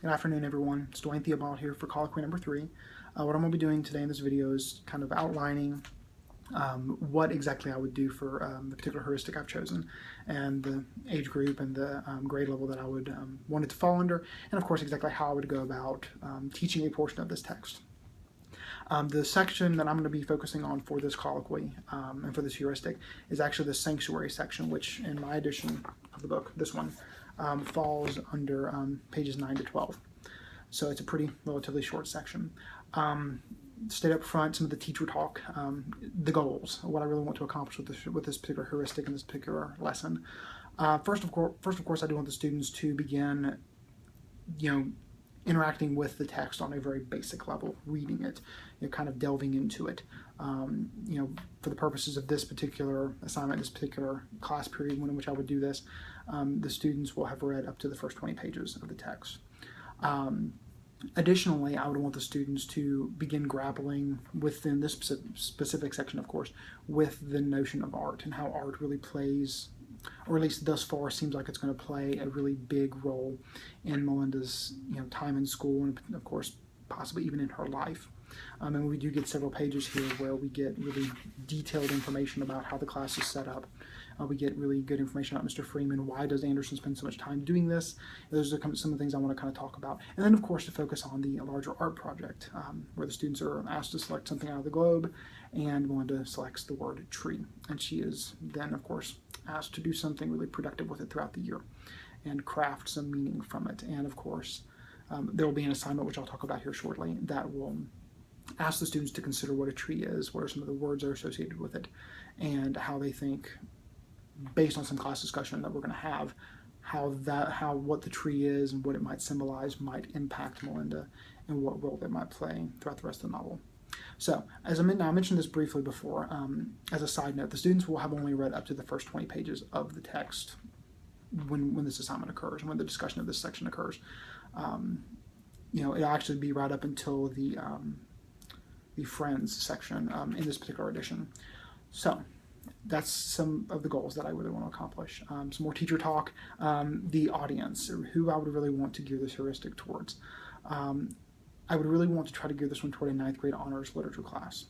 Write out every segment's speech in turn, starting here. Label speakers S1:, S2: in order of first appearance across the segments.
S1: Good afternoon, everyone. It's Duane Theobald here for Colloquy number 3. What I'm going to be doing today in this video is kind of outlining what exactly I would do for the particular heuristic I've chosen, and the age group and the grade level that I would want it to fall under, and of course exactly how I would go about teaching a portion of this text. The section that I'm going to be focusing on for this colloquy and for this heuristic is actually the sanctuary section, which in my edition of the book, this one, falls under pages 9 to 12. So it's a pretty relatively short section. State up front some of the teacher talk, the goals, what I really want to accomplish with this particular heuristic and this particular lesson. First of course, I do want the students to begin, interacting with the text on a very basic level, reading it, kind of delving into it. For the purposes of this particular assignment, this particular class period in which I would do this, the students will have read up to the first 20 pages of the text. Additionally, I would want the students to begin grappling within this specific section, of course, with the notion of art and how art really plays, or at least thus far seems like it's going to play a really big role in Melinda's time in school, and of course possibly even in her life. And we do get several pages here where we get really detailed information about how the class is set up. We get really good information about Mr. Freeman. Why does Anderson spend so much time doing this? Those are some of the things I want to kind of talk about. And then, of course, to focus on the larger art project, where the students are asked to select something out of the globe, and Melinda selects the word tree. And she is then, of course, asked to do something really productive with it throughout the year and craft some meaning from it. And, of course, there will be an assignment, which I'll talk about here shortly, that will ask the students to consider what a tree is, what are some of the words that are associated with it, and how they think, based on some class discussion that we're going to have, what the tree is and what it might symbolize might impact Melinda and what role it might play throughout the rest of the novel. So, as I mentioned this briefly before, as a side note, the students will have only read up to the first 20 pages of the text when this assignment occurs and when the discussion of this section occurs. It'll actually be right up until the Friends section in this particular edition. So that's some of the goals that I really want to accomplish. Some more teacher talk, the audience, who I would really want to gear this heuristic towards. I would really want to try to gear this one toward a 9th grade honors literature class.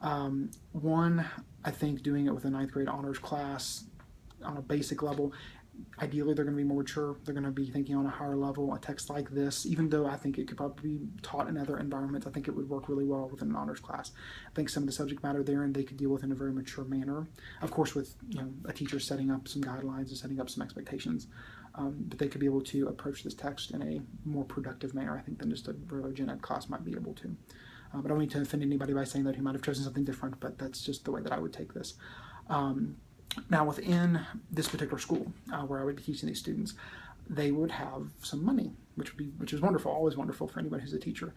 S1: I think doing it with a 9th grade honors class on a basic level, ideally they're going to be more mature. They're going to be thinking on a higher level. A text like this, even though I think it could probably be taught in other environments, I think it would work really well within an honors class. I think some of the subject matter therein they could deal with in a very mature manner. Of course, with a teacher setting up some guidelines and setting up some expectations, but they could be able to approach this text in a more productive manner, I think, than just a regular gen ed class might be able to. But I don't need to offend anybody by saying that he might have chosen something different, but that's just the way that I would take this. Now, within this particular school where I would be teaching these students, they would have some money, which is wonderful, always wonderful for anybody who's a teacher.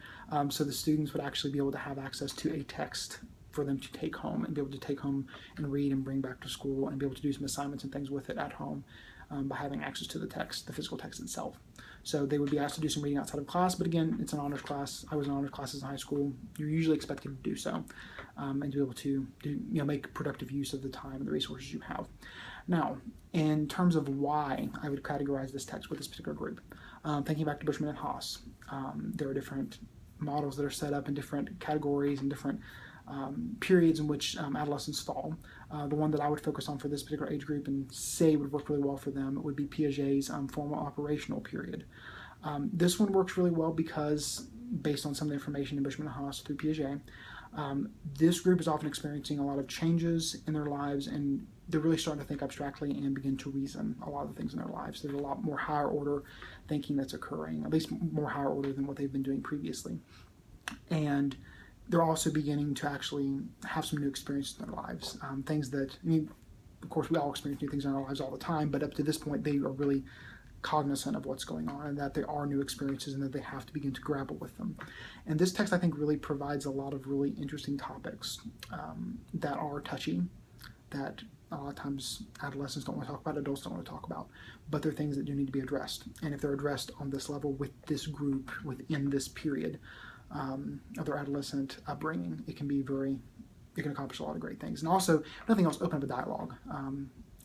S1: So the students would actually be able to have access to a text for them to take home and be able to take home and read and bring back to school and be able to do some assignments and things with it at home by having access to the text, the physical text itself. So they would be asked to do some reading outside of class, but again, it's an honors class. I was in honors classes in high school. You're usually expected to do so and to be able to make productive use of the time and the resources you have. Now, in terms of why I would categorize this text with this particular group, thinking back to Bushman and Haas, there are different models that are set up in different categories and different periods in which adolescents fall. The one that I would focus on for this particular age group and say would work really well for them would be Piaget's formal operational period. This one works really well because, based on some of the information in Bushman and Haas through Piaget, this group is often experiencing a lot of changes in their lives, and they're really starting to think abstractly and begin to reason a lot of the things in their lives. There's a lot more higher order thinking that's occurring, at least more higher order than what they've been doing previously. And they're also beginning to actually have some new experiences in their lives. Things that, of course, we all experience new things in our lives all the time, but up to this point, they are really cognizant of what's going on and that there are new experiences and that they have to begin to grapple with them. And this text, I think, really provides a lot of really interesting topics that are touchy, that a lot of times adolescents don't want to talk about, adults don't want to talk about, but they're things that do need to be addressed. And if they're addressed on this level with this group within this period of their adolescent upbringing, it can accomplish a lot of great things. And also, nothing else, open up a dialogue.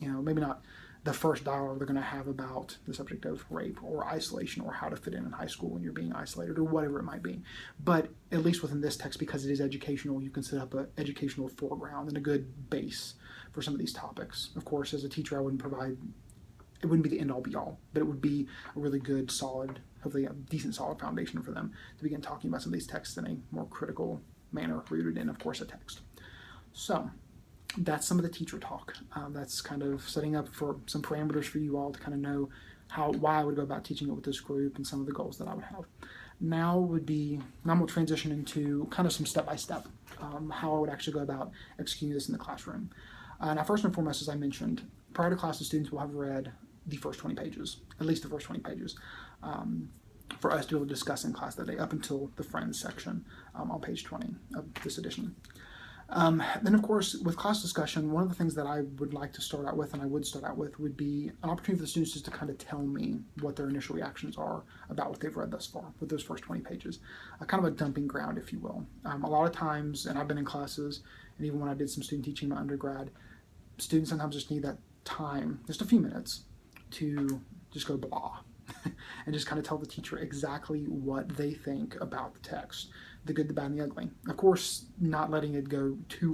S1: Maybe not the first dialogue they're going to have about the subject of rape or isolation or how to fit in high school when you're being isolated or whatever it might be. But at least within this text, because it is educational, you can set up an educational foreground and a good base for some of these topics. Of course, as a teacher, it wouldn't be the end-all be-all, but it would be a really good, solid, hopefully a decent, solid foundation for them to begin talking about some of these texts in a more critical manner, rooted in, of course, a text. So that's some of the teacher talk. That's kind of setting up for some parameters for you all to kind of know why I would go about teaching it with this group and some of the goals that I would have. Now we'll transition into kind of some step-by-step, how I would actually go about executing this in the classroom. Now, first and foremost, as I mentioned, prior to class, the students will have read the first 20 pages, at least the first 20 pages, for us to be able to discuss in class that day up until the Friends section on page 20 of this edition. Then, of course, with class discussion, one of the things that I would like to start out with, and I would start out with, would be an opportunity for the students just to kind of tell me what their initial reactions are about what they've read thus far with those first 20 pages. Kind of a dumping ground, if you will. A lot of times, and I've been in classes, and even when I did some student teaching in my undergrad, students sometimes just need that time, just a few minutes, to just go blah and just kind of tell the teacher exactly what they think about the text, the good, the bad, and the ugly. Of course, not letting it go too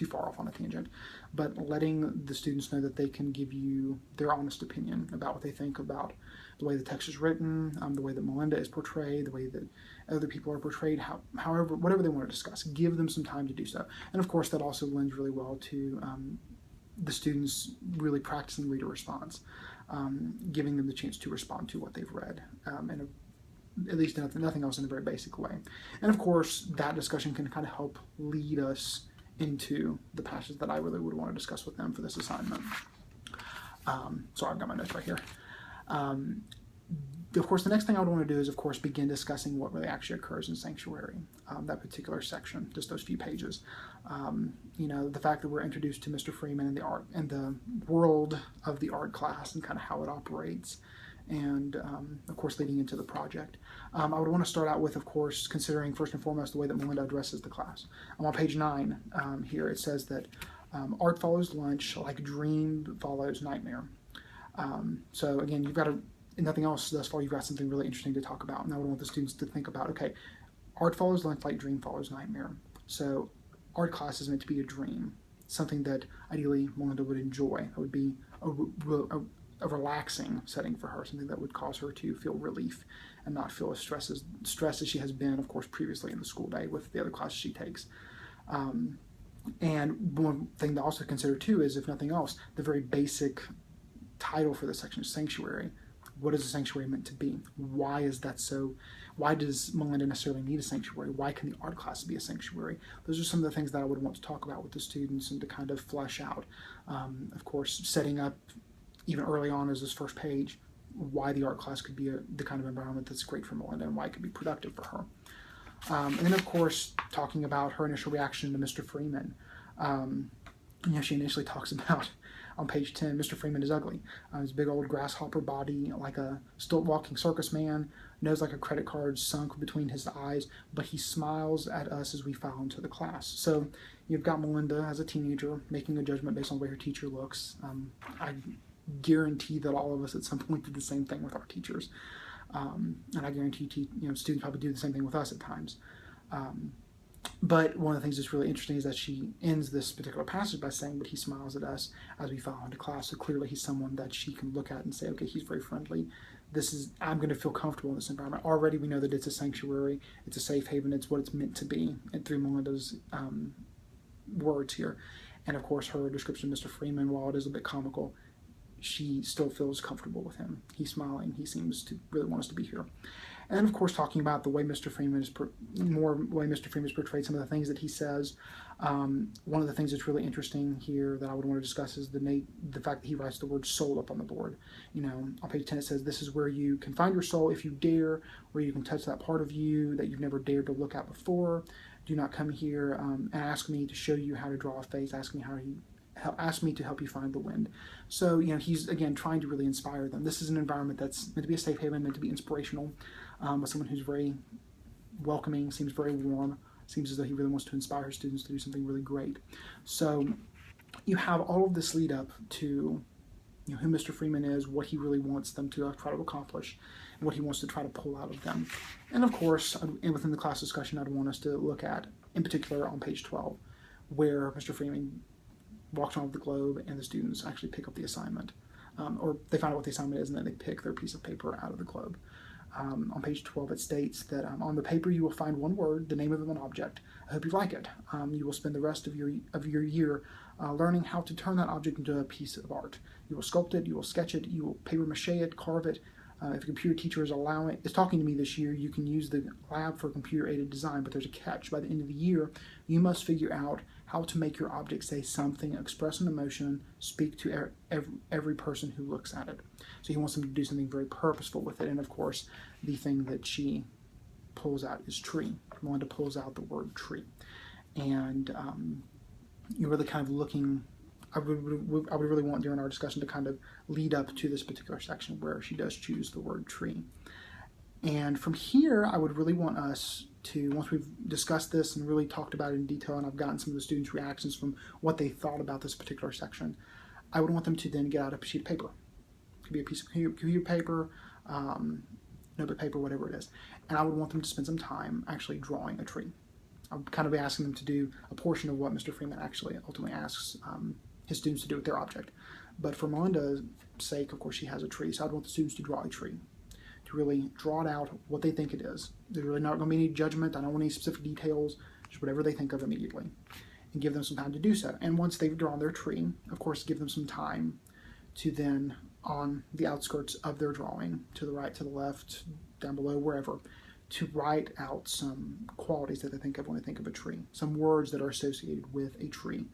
S1: far off on a tangent, but letting the students know that they can give you their honest opinion about what they think about the way the text is written, the way that Melinda is portrayed, the way that other people are portrayed, however, whatever they want to discuss. Give them some time to do so. And of course, that also lends really well to the students really practicing reader response, giving them the chance to respond to what they've read, and at least nothing else in a very basic way. And of course, that discussion can kind of help lead us into the passage that I really would want to discuss with them for this assignment. So I've got my notes right here. Of course, the next thing I would want to do is, of course, begin discussing what really actually occurs in Sanctuary, that particular section, just those few pages. The fact that we're introduced to Mr. Freeman and the art and the world of the art class and kind of how it operates, and of course, leading into the project. I would want to start out with, of course, considering first and foremost the way that Melinda addresses the class. On page 9 here, it says that art follows lunch like dream follows nightmare. So again, you've got nothing else thus far, you've got something really interesting to talk about. And I would want the students to think about, okay, art follows lunch like dream follows nightmare. So art class is meant to be a dream, something that ideally Melinda would enjoy. It would be a relaxing setting for her, something that would cause her to feel relief and not feel as stressed as she has been, of course, previously in the school day with the other classes she takes. And one thing to also consider too is, if nothing else, the very basic title for this section is Sanctuary. What is a sanctuary meant to be? Why is that so? Why does Melinda necessarily need a sanctuary? Why can the art class be a sanctuary? Those are some of the things that I would want to talk about with the students and to kind of flesh out. Of course, setting up even early on as this first page, why the art class could be the kind of environment that's great for Melinda and why it could be productive for her. And then, of course, talking about her initial reaction to Mr. Freeman. She initially talks about, on page 10, Mr. Freeman is ugly. His big old grasshopper body, like a stilt-walking circus man, nose like a credit card sunk between his eyes, but he smiles at us as we file into the class. So you've got Melinda as a teenager making a judgment based on the way her teacher looks. I guarantee that all of us at some point did the same thing with our teachers. And I guarantee students probably do the same thing with us at times. But one of the things that's really interesting is that she ends this particular passage by saying, but he smiles at us as we file into class. So clearly he's someone that she can look at and say, okay, he's very friendly. I'm going to feel comfortable in this environment. Already we know that it's a sanctuary, it's a safe haven, it's what it's meant to be, and through Melinda's words here. And of course her description of Mr. Freeman, while it is a bit comical, she still feels comfortable with him. He's smiling. He seems to really want us to be here. And then, of course, talking about the way Mr. Freeman is portrayed, some of the things that he says. One of the things that's really interesting here that I would want to discuss is the fact that he writes the word soul up on the board. On page 10 it says, this is where you can find your soul if you dare, where you can touch that part of you that you've never dared to look at before. Do not come here and ask me to show you how to draw a face. Ask me to help you find the wind. So, he's, again, trying to really inspire them. This is an environment that's meant to be a safe haven, meant to be inspirational, with someone who's very welcoming, seems very warm, seems as though he really wants to inspire his students to do something really great. So you have all of this lead up to who Mr. Freeman is, what he really wants them to try to accomplish, and what he wants to try to pull out of them. And of course, and within the class discussion, I'd want us to look at, in particular on page 12, where Mr. Freeman walks around with the globe and the students actually pick up the assignment. Or they find out what the assignment is and then they pick their piece of paper out of the globe. On page 12 it states that on the paper you will find one word, the name of an object. I hope you like it. You will spend the rest of your year learning how to turn that object into a piece of art. You will sculpt it, you will sketch it, you will paper mache it, carve it. If a computer teacher is talking to me this year, you can use the lab for computer-aided design, but there's a catch. By the end of the year, you must figure out how to make your object say something, express an emotion, speak to every person who looks at it. So he wants them to do something very purposeful with it, and of course, the thing that she pulls out is tree. Melinda pulls out the word tree. And you're really kind of looking... I would really want during our discussion to kind of lead up to this particular section where she does choose the word tree. And from here, I would really want us to, once we've discussed this and really talked about it in detail, and I've gotten some of the students' reactions from what they thought about this particular section, I would want them to then get out a sheet of paper. It could be a piece of computer paper, notebook paper, whatever it is. And I would want them to spend some time actually drawing a tree. I would kind of be asking them to do a portion of what Mr. Freeman actually ultimately asks his students to do with their object. But for Melinda's sake, of course, she has a tree, so I'd want the students to draw a tree, to really draw it out what they think it is. There's really not going to be any judgment. I don't want any specific details, just whatever they think of immediately, and give them some time to do so. And once they've drawn their tree, of course, give them some time to then, on the outskirts of their drawing, to the right, to the left, down below, wherever, to write out some qualities that they think of when they think of a tree, some words that are associated with a tree.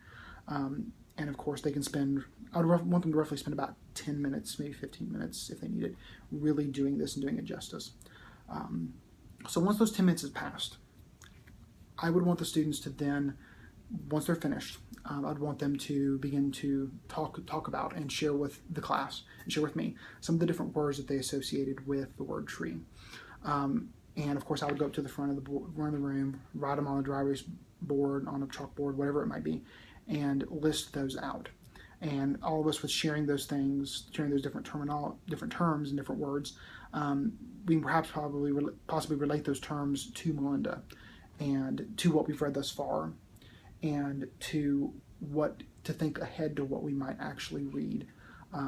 S1: And of course, they can spend, I would want them to roughly spend about 10 minutes, maybe 15 minutes if they need it, really doing this and doing it justice. So once those 10 minutes has passed, I would want the students to then, once they're finished, I'd want them to begin to talk about and share with the class, and share with me, some of the different words that they associated with the word tree. And of course, I would go up to the front of the room, write them on a dry erase board, on a chalkboard, whatever it might be, and list those out. And all of us with sharing those things, sharing those different terms and different words, we can perhaps possibly relate those terms to Melinda and to what we've read thus far, and to what to think ahead to what we might actually read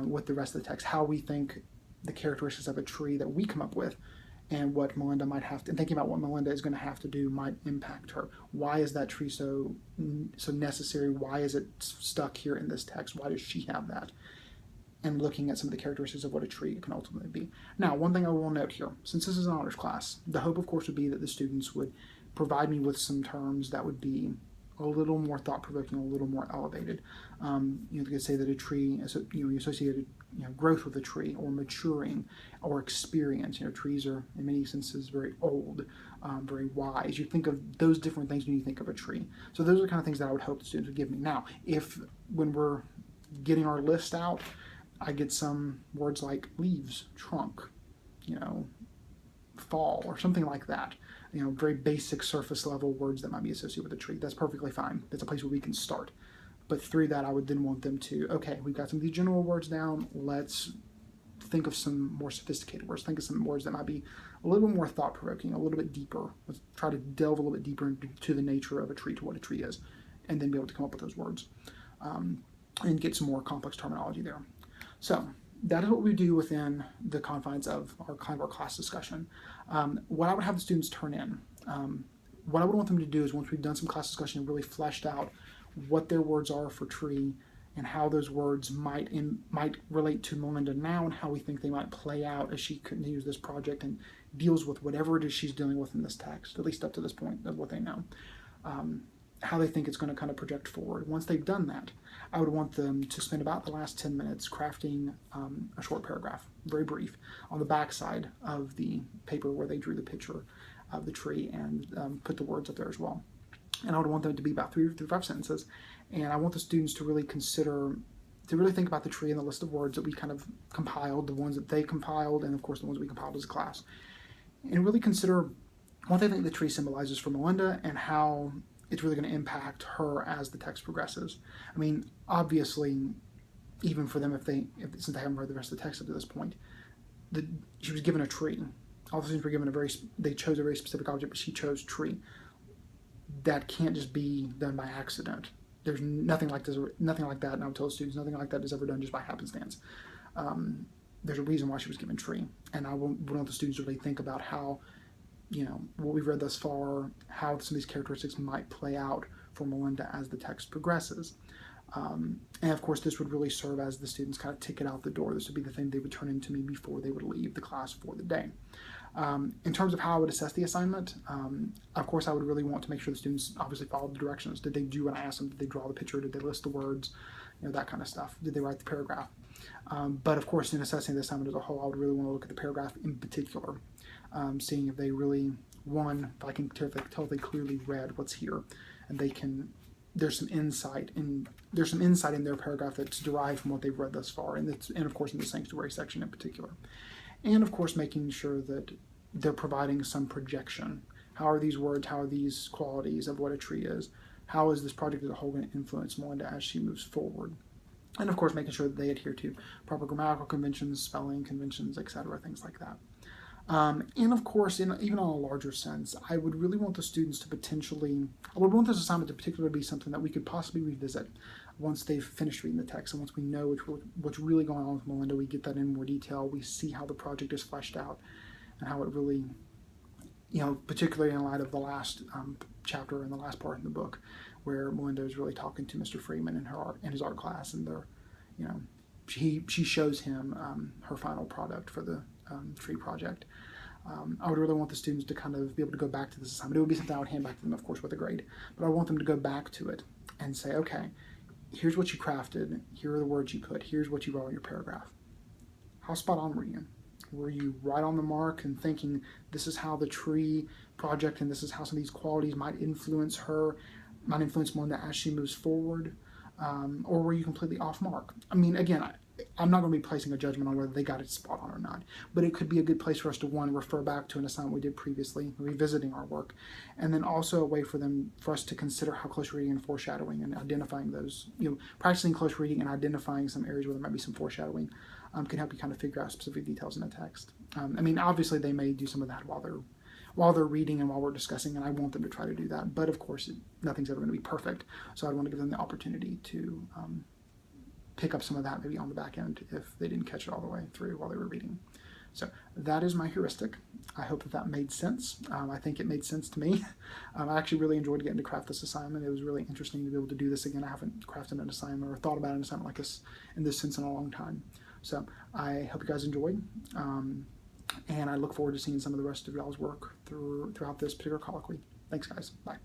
S1: with the rest of the text, how we think the characteristics of a tree that we come up with and what Melinda might have to, and thinking about what Melinda is going to have to do might impact her. Why is that tree so necessary? Why is it stuck here in this text? Why does she have that? And looking at some of the characteristics of what a tree can ultimately be. Now, one thing I will note here, since this is an honors class, the hope, of course, would be that the students would provide me with some terms that would be a little more thought-provoking, a little more elevated. You could say that a tree, you associated growth with a tree, or maturing, or experience. Trees are in many senses very old, very wise. You think of those different things when you think of a tree. So those are the kind of things that I would hope the students would give me. Now, if when we're getting our list out, I get some words like leaves, trunk, fall, or something like that. Very basic surface level words that might be associated with a tree. That's perfectly fine. That's a place where we can start. But through that, I would then want them to, okay, we've got some of these general words down. Let's think of some more sophisticated words. Think of some words that might be a little bit more thought-provoking, a little bit deeper. Let's try to delve a little bit deeper into the nature of a tree, to what a tree is, and then be able to come up with those words and get some more complex terminology there. So that is what we do within the confines of our class discussion. What I would have the students turn in, what I would want them to do is, once we've done some class discussion and really fleshed out what their words are for tree and how those words might relate to Melinda now, and how we think they might play out as she continues this project and deals with whatever it is she's dealing with in this text, at least up to this point of what they know, how they think it's going to kind of project forward. Once they've done that, I would want them to spend about the last 10 minutes crafting a short paragraph, very brief, on the back side of the paper where they drew the picture of the tree and put the words up there as well. And I would want them to be about 3 to 5 sentences. And I want the students to really think about the tree and the list of words that we kind of compiled, the ones that they compiled, and of course the ones we compiled as a class. And really consider what they think the tree symbolizes for Melinda and how it's really going to impact her as the text progresses. I mean, obviously, even for them since they haven't read the rest of the text up to this point, she was given a tree. All the students were given they chose a very specific object, but she chose tree. That can't just be done by accident. There's nothing like this, nothing like that, and I would tell the students, nothing like that is ever done just by happenstance. There's a reason why she was given tree, and I want the students to really think about how, what we've read thus far, how some of these characteristics might play out for Melinda as the text progresses. And of course, this would really serve as the students kind of ticket out the door. This would be the thing they would turn into me before they would leave the class for the day. In terms of how I would assess the assignment, of course, I would really want to make sure the students obviously followed the directions. Did they do what I asked them? Did they draw the picture? Did they list the words? That kind of stuff. Did they write the paragraph? But of course, in assessing the assignment as a whole, I would really want to look at the paragraph in particular, seeing if they really, if I can tell if they clearly read what's here, and there's some insight in their paragraph that's derived from what they've read thus far, and of course in the sanctuary section in particular. And of course making sure that they're providing some projection. How are these words, how are these qualities of what a tree is? How is this project as a whole going to influence Melinda as she moves forward? And of course making sure that they adhere to proper grammatical conventions, spelling conventions, etc., things like that. And of course, even on a larger sense, I would really want the students to I would want this assignment to particularly be something that we could possibly revisit once they've finished reading the text, and once we know what's really going on with Melinda, we get that in more detail, we see how the project is fleshed out, and how it really, particularly in light of the last chapter and the last part in the book, where Melinda is really talking to Mr. Freeman in his art class, and she shows him her final product for the tree project. I would really want the students to kind of be able to go back to this assignment. It would be something I would hand back to them, of course, with a grade, but I want them to go back to it and say, okay, here's what you crafted, here are the words you put, here's what you wrote in your paragraph. How spot on were you? Were you right on the mark and thinking this is how the tree project and this is how some of these qualities might influence Melinda as she moves forward? Or were you completely off mark? I mean, again, I'm not going to be placing a judgment on whether they got it spot on or not, but it could be a good place for us to, one, refer back to an assignment we did previously, revisiting our work, and then also a way for us to consider how close reading and foreshadowing and identifying those, practicing close reading and identifying some areas where there might be some foreshadowing can help you kind of figure out specific details in the text. Obviously they may do some of that while they're reading and while we're discussing, and I want them to try to do that, but of course nothing's ever going to be perfect, so I want to give them the opportunity to pick up some of that maybe on the back end if they didn't catch it all the way through while they were reading. So that is my heuristic. I hope that makade sense. I think it made sense to me. I actually really enjoyed getting to craft this assignment. It was really interesting to be able to do this again. I haven't crafted an assignment or thought about an assignment like this in this sense in a long time. So I hope you guys enjoyed, and I look forward to seeing some of the rest of y'all's work throughout this particular colloquy. Thanks, guys. Bye.